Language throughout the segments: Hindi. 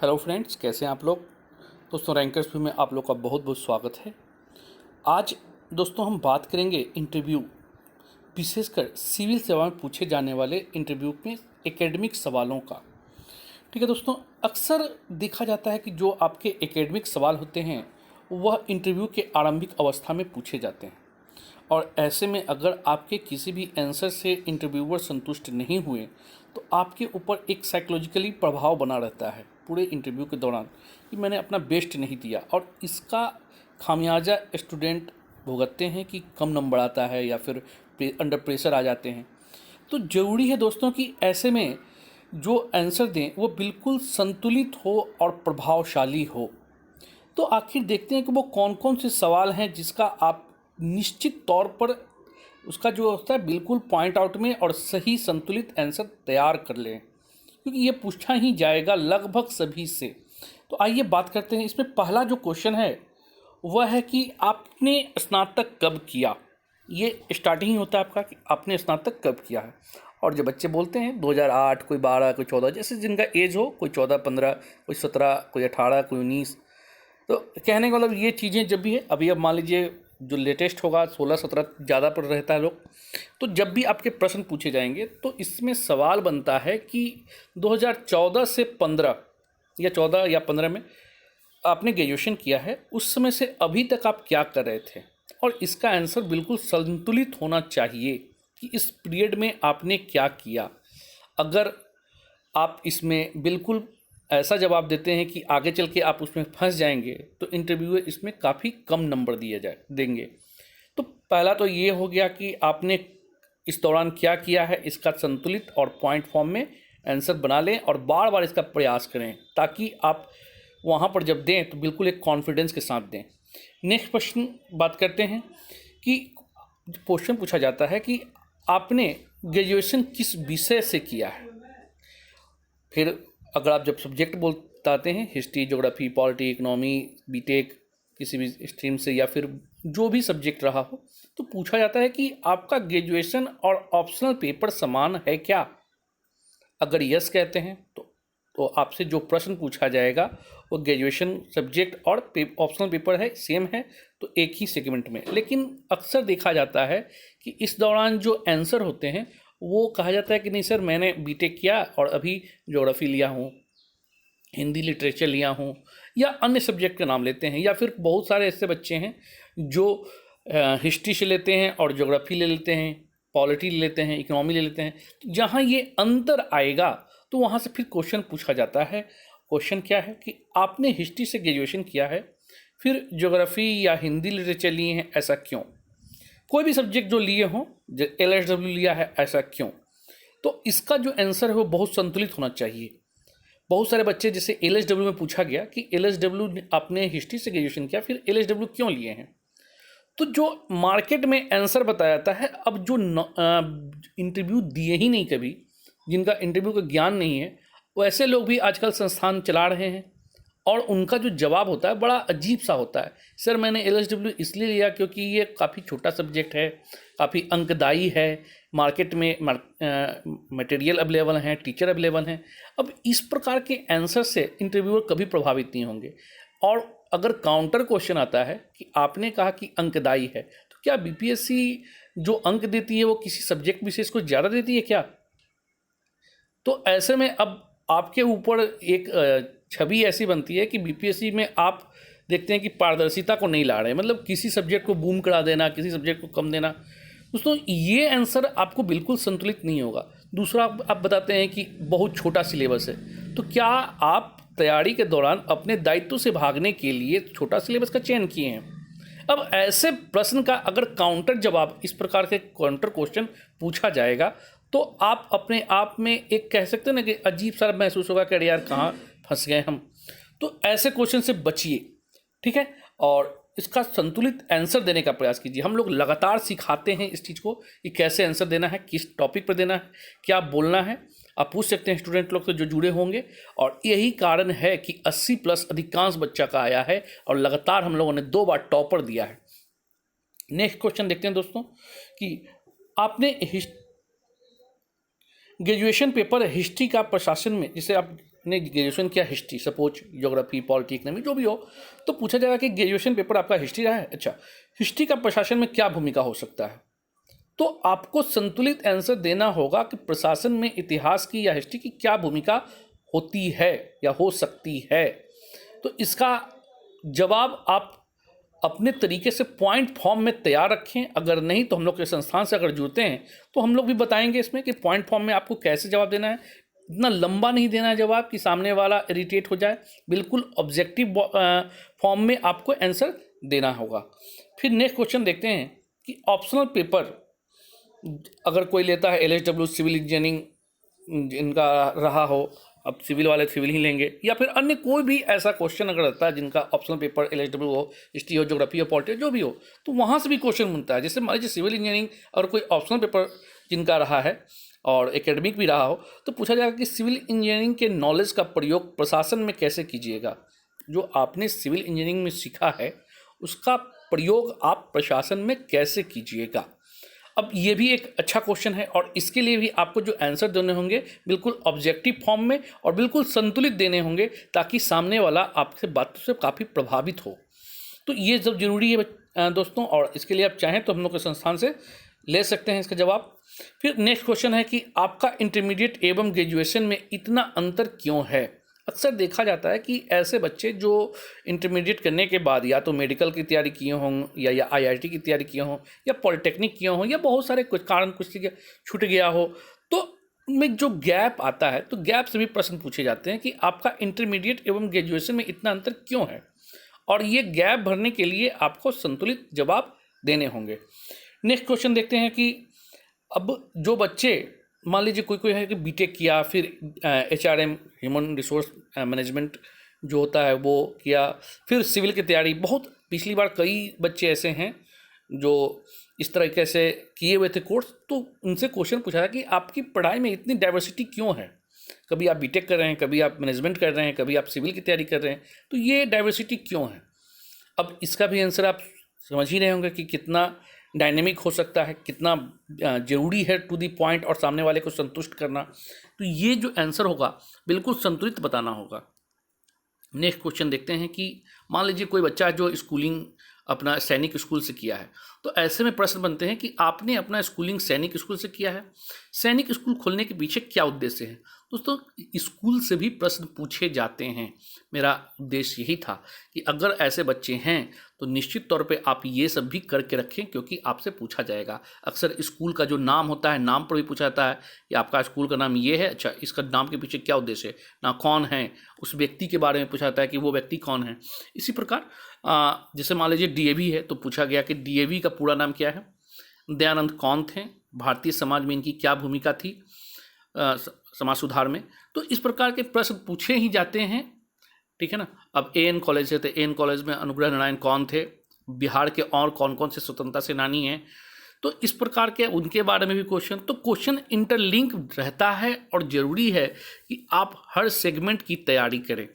हेलो फ्रेंड्स, कैसे हैं आप लोग। दोस्तों, रैंकर्स व्यू में आप लोग का बहुत बहुत स्वागत है। आज दोस्तों हम बात करेंगे इंटरव्यू, विशेषकर सिविल सेवा में पूछे जाने वाले इंटरव्यू में एकेडमिक सवालों का। ठीक है दोस्तों, अक्सर देखा जाता है कि जो आपके एकेडमिक सवाल होते हैं वह इंटरव्यू के आरंभिक अवस्था में पूछे जाते हैं, और ऐसे में अगर आपके किसी भी आंसर से इंटरव्यूअर संतुष्ट नहीं हुए तो आपके ऊपर एक साइकोलॉजिकली प्रभाव बना रहता है पूरे इंटरव्यू के दौरान कि मैंने अपना बेस्ट नहीं दिया, और इसका खामियाजा स्टूडेंट भुगतते हैं कि कम नंबर आता है या फिर अंडर प्रेशर आ जाते हैं। तो ज़रूरी है दोस्तों कि ऐसे में जो आंसर दें वो बिल्कुल संतुलित हो और प्रभावशाली हो। तो आखिर देखते हैं कि वो कौन कौन से सवाल हैं जिसका आप निश्चित तौर पर उसका जो होता है बिल्कुल पॉइंट आउट में और सही संतुलित आंसर तैयार कर लें, क्योंकि ये पूछा ही जाएगा लगभग सभी से। तो आइए बात करते हैं। इसमें पहला जो क्वेश्चन है वह है कि आपने स्नातक कब किया। ये स्टार्टिंग ही होता है आपका कि आपने स्नातक कब किया है। और जो बच्चे बोलते हैं 2008, कोई 12, कोई 14, जैसे जिनका एज हो, कोई 14, 15, कोई 17, कोई 18, कोई 19। तो कहने का मतलब ये चीज़ें जब भी है, अभी अब मान लीजिए जो लेटेस्ट होगा 16, 17 ज़्यादा पर रहता है लोग। तो जब भी आपके प्रश्न पूछे जाएंगे तो इसमें सवाल बनता है कि 2014 से 15 या 14 या 15 में आपने ग्रेजुएशन किया है, उस समय से अभी तक आप क्या कर रहे थे। और इसका आंसर बिल्कुल संतुलित होना चाहिए कि इस पीरियड में आपने क्या किया। अगर आप इसमें बिल्कुल ऐसा जवाब देते हैं कि आगे चल के आप उसमें फंस जाएंगे तो इंटरव्यूअर इसमें काफ़ी कम नंबर देंगे। तो पहला तो ये हो गया कि आपने इस दौरान क्या किया है, इसका संतुलित और पॉइंट फॉर्म में आंसर बना लें और बार बार इसका प्रयास करें ताकि आप वहाँ पर जब दें तो बिल्कुल एक कॉन्फिडेंस के साथ दें। नेक्स्ट प्रश्न बात करते हैं कि क्वेश्चन पूछा जाता है कि आपने ग्रेजुएशन किस विषय से किया है। फिर अगर आप जब सब्जेक्ट बताते हैं, history, geography, polity, economy, BTech, किसी भी स्ट्रीम से या फिर जो भी सब्जेक्ट रहा हो, तो पूछा जाता है कि आपका ग्रेजुएशन और ऑप्शनल पेपर समान है क्या। अगर यस कहते हैं तो आपसे जो प्रश्न पूछा जाएगा वो ग्रेजुएशन सब्जेक्ट और ऑप्शनल पेपर है, सेम है, तो एक ही सेगमेंट में। लेकिन अक्सर देखा जाता है कि इस दौरान जो आंसर होते हैं वो कहा जाता है कि नहीं सर, मैंने बीटेक किया और अभी ज्योग्राफी लिया हूँ, हिंदी लिटरेचर लिया हूँ, या अन्य सब्जेक्ट का नाम लेते हैं। या फिर बहुत सारे ऐसे बच्चे हैं जो हिस्ट्री से लेते हैं और ज्योग्राफी ले लेते हैं, पॉलिटी ले लेते हैं, इकोनॉमी ले लेते हैं। तो जहाँ ये अंतर आएगा तो वहाँ से फिर क्वेश्चन पूछा जाता है। क्वेश्चन क्या है कि आपने हिस्ट्री से ग्रेजुएशन किया है, फिर ज्योग्राफी या हिंदी लिटरेचर लिए हैं, ऐसा क्यों। कोई भी सब्जेक्ट जो लिए हों, LSW लिया है, ऐसा क्यों। तो इसका जो आंसर है वो बहुत संतुलित होना चाहिए। बहुत सारे बच्चे जैसे LSW में पूछा गया कि LSW आपने हिस्ट्री से ग्रेजुएशन किया, फिर LSW क्यों लिए हैं। तो जो मार्केट में आंसर बताया जाता है, अब जो इंटरव्यू दिए ही नहीं कभी, जिनका इंटरव्यू का ज्ञान नहीं है, वैसे लोग भी आजकल संस्थान चला रहे हैं और उनका जो जवाब होता है बड़ा अजीब सा होता है। सर, मैंने LSW इसलिए लिया क्योंकि ये काफ़ी छोटा सब्जेक्ट है, काफ़ी अंकदायी है, मार्केट में मटेरियल अवेलेबल हैं, टीचर अवेलेबल हैं। अब इस प्रकार के आंसर से इंटरव्यूअर कभी प्रभावित नहीं होंगे। और अगर काउंटर क्वेश्चन आता है कि आपने कहा कि अंकदायी है, तो क्या BPSC जो अंक देती है वो किसी सब्जेक्ट विशेष को ज़्यादा देती है क्या। तो ऐसे में अब आपके ऊपर एक छवि ऐसी बनती है कि BPSC में आप देखते हैं कि पारदर्शिता को नहीं ला रहे, मतलब किसी सब्जेक्ट को बूम करा देना, किसी सब्जेक्ट को कम देना। दोस्तों, ये आंसर आपको बिल्कुल संतुलित नहीं होगा। दूसरा, आप बताते हैं कि बहुत छोटा सिलेबस है, तो क्या आप तैयारी के दौरान अपने दायित्व से भागने के लिए छोटा सिलेबस का चयन किए हैं। अब ऐसे प्रश्न का अगर काउंटर जवाब, इस प्रकार के काउंटर क्वेश्चन पूछा जाएगा तो आप अपने आप में एक कह सकते हैं ना कि अजीब सा महसूस होगा कि अरे यार कहाँ फंस गए हम। तो ऐसे क्वेश्चन से बचिए, ठीक है, और इसका संतुलित आंसर देने का प्रयास कीजिए। हम लोग लगातार सिखाते हैं इस चीज़ को कि कैसे आंसर देना है, किस टॉपिक पर देना है, क्या बोलना है। आप पूछ सकते हैं स्टूडेंट लोग से जो जुड़े होंगे, और यही कारण है कि 80+ अधिकांश बच्चा का आया है और लगातार हम लोगों ने 2 बार टॉपर दिया है। नेक्स्ट क्वेश्चन देखते हैं दोस्तों कि आपने ग्रेजुएशन पेपर हिस्ट्री का प्रशासन में, जैसे आप आपने ग्रेजुएशन किया history, suppose geography, polity, economy जो भी हो, तो पूछा जाएगा कि ग्रेजुएशन पेपर आपका हिस्ट्री रहा है। अच्छा, हिस्ट्री का प्रशासन में क्या भूमिका हो सकता है? तो आपको संतुलित आंसर देना होगा कि प्रशासन में इतिहास की या हिस्ट्री की क्या भूमिका होती है या हो सकती है। तो इसका जवाब आप अपने तरीके से पॉइंट फॉर्म में तैयार रखें। अगर नहीं तो हम लोग के संस्थान से अगर जुड़ते हैं तो हम लोग भी बताएंगे इसमें कि पॉइंट फॉर्म में आपको कैसे जवाब देना है। इतना लंबा नहीं देना है जवाब कि सामने वाला इरिटेट हो जाए, बिल्कुल ऑब्जेक्टिव फॉर्म में आपको आंसर देना होगा। फिर नेक्स्ट क्वेश्चन देखते हैं कि ऑप्शनल पेपर अगर कोई लेता है, LHW सिविल इंजीनियरिंग इनका रहा हो, अब सिविल वाले सिविल ही लेंगे, या फिर अन्य कोई भी ऐसा क्वेश्चन अगर रहता है जिनका ऑप्शनल पेपर LHW हो, हिस्ट्री हो, ज्योग्राफी हो, पॉलिटी जो भी हो, तो वहाँ से भी क्वेश्चन बनता है। जैसे मान लीजिए सिविल इंजीनियरिंग और कोई ऑप्शनल पेपर जिनका रहा है और एकेडमिक भी रहा हो, तो पूछा जाएगा कि सिविल इंजीनियरिंग के नॉलेज का प्रयोग प्रशासन में कैसे कीजिएगा। जो आपने सिविल इंजीनियरिंग में सीखा है उसका प्रयोग आप प्रशासन में कैसे कीजिएगा। अब ये भी एक अच्छा क्वेश्चन है और इसके लिए भी आपको जो आंसर देने होंगे बिल्कुल ऑब्जेक्टिव फॉर्म में और बिल्कुल संतुलित देने होंगे, ताकि सामने वाला आपसे बातों से काफ़ी प्रभावित हो। तो ये सब जरूरी है दोस्तों, और इसके लिए आप चाहें तो हम लोग के संस्थान से ले सकते हैं इसका जवाब। फिर नेक्स्ट क्वेश्चन है कि आपका इंटरमीडिएट एवं ग्रेजुएशन में इतना अंतर क्यों है। अक्सर देखा जाता है कि ऐसे बच्चे जो इंटरमीडिएट करने के बाद या तो मेडिकल की तैयारी किए हों या IIT की तैयारी किए हों या पॉलिटेक्निक किए हों या बहुत सारे कुछ कारण कुछ छूट गया हो, तो में जो गैप आता है तो गैप से भी प्रश्न पूछे जाते हैं कि आपका इंटरमीडिएट एवं ग्रेजुएशन में इतना अंतर क्यों है, और ये गैप भरने के लिए आपको संतुलित जवाब देने होंगे। नेक्स्ट क्वेश्चन देखते हैं कि अब जो बच्चे मान लीजिए कोई है कि बीटेक किया, फिर HRM ह्यूमन रिसोर्स मैनेजमेंट जो होता है वो किया, फिर सिविल की तैयारी, बहुत पिछली बार कई बच्चे ऐसे हैं जो इस तरीके से किए हुए थे कोर्स, तो उनसे क्वेश्चन पूछा था कि आपकी पढ़ाई में इतनी डाइवर्सिटी क्यों है। कभी आप बीटेक कर रहे हैं, कभी आप मैनेजमेंट कर रहे हैं, कभी आप सिविल की तैयारी कर रहे हैं, तो ये डाइवर्सिटी क्यों है। अब इसका भी आंसर आप समझ ही रहे होंगे कि कितना डायनेमिक हो सकता है, कितना ज़रूरी है टू दी पॉइंट और सामने वाले को संतुष्ट करना। तो ये जो आंसर होगा बिल्कुल संतुलित बताना होगा। नेक्स्ट क्वेश्चन देखते हैं कि मान लीजिए कोई बच्चा जो स्कूलिंग अपना सैनिक स्कूल से किया है, तो ऐसे में प्रश्न बनते हैं कि आपने अपना स्कूलिंग सैनिक स्कूल से किया है, सैनिक स्कूल खोलने के पीछे क्या उद्देश्य है। दोस्तों स्कूल से भी प्रश्न पूछे जाते हैं। मेरा उद्देश्य यही था कि अगर ऐसे बच्चे हैं तो निश्चित तौर पे आप ये सब भी करके रखें, क्योंकि आपसे पूछा जाएगा। अक्सर स्कूल का जो नाम होता है, नाम पर भी पूछा जाता है कि आपका स्कूल का नाम ये है, अच्छा इसका नाम के पीछे क्या उद्देश्य है, ना कौन है, उस व्यक्ति के बारे में पूछा जाता है कि वो व्यक्ति कौन है। इसी प्रकार जैसे मान लीजिए DAV है तो पूछा गया कि DAV का पूरा नाम क्या है, दयानंद कौन थे, भारतीय समाज में इनकी क्या भूमिका थी समाज सुधार में। तो इस प्रकार के प्रश्न पूछे ही जाते हैं, ठीक है ना। अब AN कॉलेज है तो AN कॉलेज में अनुग्रह नारायण कौन थे, बिहार के और कौन कौन से स्वतंत्रता सेनानी हैं, तो इस प्रकार के उनके बारे में भी क्वेश्चन। तो क्वेश्चन इंटरलिंक रहता है और ज़रूरी है कि आप हर सेगमेंट की तैयारी करें।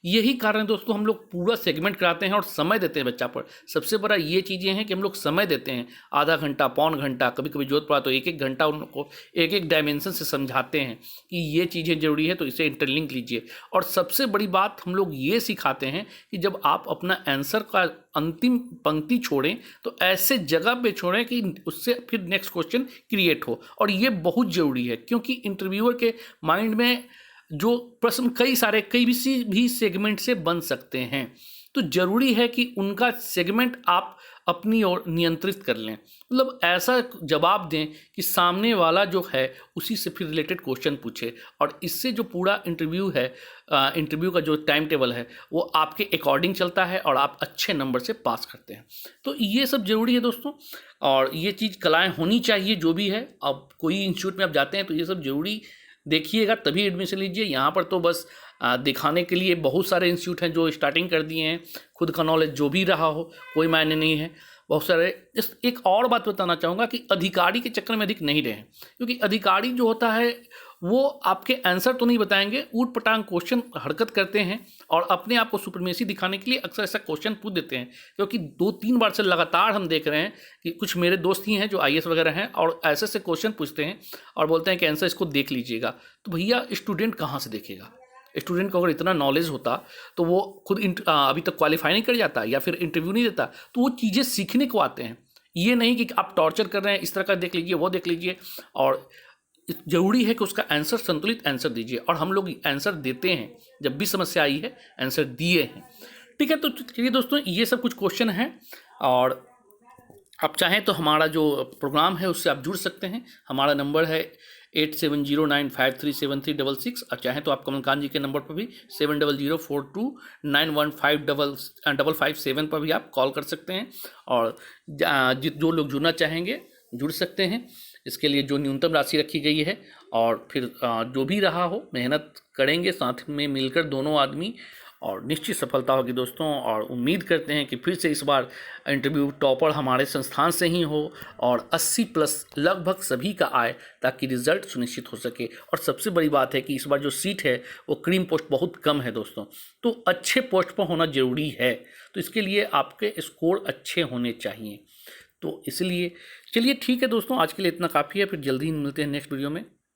यही कारण दोस्तों हम लोग पूरा सेगमेंट कराते हैं और समय देते हैं बच्चा पर। सबसे बड़ा ये चीज़ें हैं कि हम लोग समय देते हैं, आधा घंटा, पौन घंटा, कभी कभी जरूरत पड़ा तो एक घंटा उनको एक डायमेंशन से समझाते हैं कि ये चीज़ें ज़रूरी है, तो इसे इंटरलिंक लीजिए। और सबसे बड़ी बात हम लोग ये सिखाते हैं कि जब आप अपना आंसर का अंतिम पंक्ति छोड़ें तो ऐसे जगह पे छोड़ें कि उससे फिर नेक्स्ट क्वेश्चन क्रिएट हो। और ये बहुत ज़रूरी है, क्योंकि इंटरव्यूअर के माइंड में जो प्रश्न कई भी सेगमेंट से बन सकते हैं, तो ज़रूरी है कि उनका सेगमेंट आप अपनी ओर नियंत्रित कर लें। मतलब ऐसा जवाब दें कि सामने वाला जो है उसी से फिर रिलेटेड क्वेश्चन पूछे, और इससे जो पूरा इंटरव्यू है, इंटरव्यू का जो टाइम टेबल है वो आपके अकॉर्डिंग चलता है और आप अच्छे नंबर से पास करते हैं। तो ये सब ज़रूरी है दोस्तों, और ये चीज़ कलाएँ होनी चाहिए जो भी है। अब कोई इंस्टीट्यूट में आप जाते हैं तो ये सब ज़रूरी देखिएगा, तभी एडमिशन लीजिए। यहाँ पर तो बस दिखाने के लिए बहुत सारे इंस्टीट्यूट हैं जो स्टार्टिंग कर दिए हैं, खुद का नॉलेज जो भी रहा हो कोई मायने नहीं है, बहुत सारे। एक और बात बताना चाहूँगा कि अधिकारी के चक्कर में अधिक नहीं रहें, क्योंकि अधिकारी जो होता है वो आपके आंसर तो नहीं बताएंगे, ऊट पटांग क्वेश्चन हरकत करते हैं और अपने आप को सुप्रीमेसी दिखाने के लिए अक्सर ऐसा क्वेश्चन पूछ देते हैं। क्योंकि 2-3 बार से लगातार हम देख रहे हैं कि कुछ मेरे दोस्त ही हैं जो IAS वगैरह हैं और ऐसे ऐसे क्वेश्चन पूछते हैं और बोलते हैं कि आंसर इसको देख लीजिएगा। तो भैया स्टूडेंट कहाँ से देखेगा, स्टूडेंट को अगर इतना नॉलेज होता तो वो खुद अभी तक क्वालिफाई नहीं कर जाता या फिर इंटरव्यू नहीं देता। तो वो चीज़ें सीखने को आते हैं, ये नहीं कि आप टॉर्चर कर रहे हैं, इस तरह का देख लीजिए, वो देख लीजिए। और जरूरी है कि उसका आंसर संतुलित आंसर दीजिए, और हम लोग आंसर देते हैं, जब भी समस्या आई है आंसर दिए हैं। ठीक है, तो चलिए दोस्तों, ये सब कुछ क्वेश्चन हैं, और आप चाहें तो हमारा जो प्रोग्राम है उससे आप जुड़ सकते हैं। हमारा नंबर है 8709537366, और चाहें तो आप कमलकांत जी के नंबर पर भी 700429155557 पर भी आप कॉल कर सकते हैं, और जो लोग जुड़ना चाहेंगे जुड़ सकते हैं। इसके लिए जो न्यूनतम राशि रखी गई है, और फिर जो भी रहा हो मेहनत करेंगे साथ में मिलकर दोनों आदमी, और निश्चित सफलता होगी दोस्तों। और उम्मीद करते हैं कि फिर से इस बार इंटरव्यू टॉपर हमारे संस्थान से ही हो, और 80+ लगभग सभी का आए, ताकि रिजल्ट सुनिश्चित हो सके। और सबसे बड़ी बात है कि इस बार जो सीट है वो क्रीम पोस्ट बहुत कम है दोस्तों, तो अच्छे पोस्ट पर होना जरूरी है। तो इसके लिए आपके स्कोर अच्छे होने चाहिए। तो इसलिए चलिए ठीक है दोस्तों, आज के लिए इतना काफ़ी है, फिर जल्दी ही मिलते हैं नेक्स्ट वीडियो में।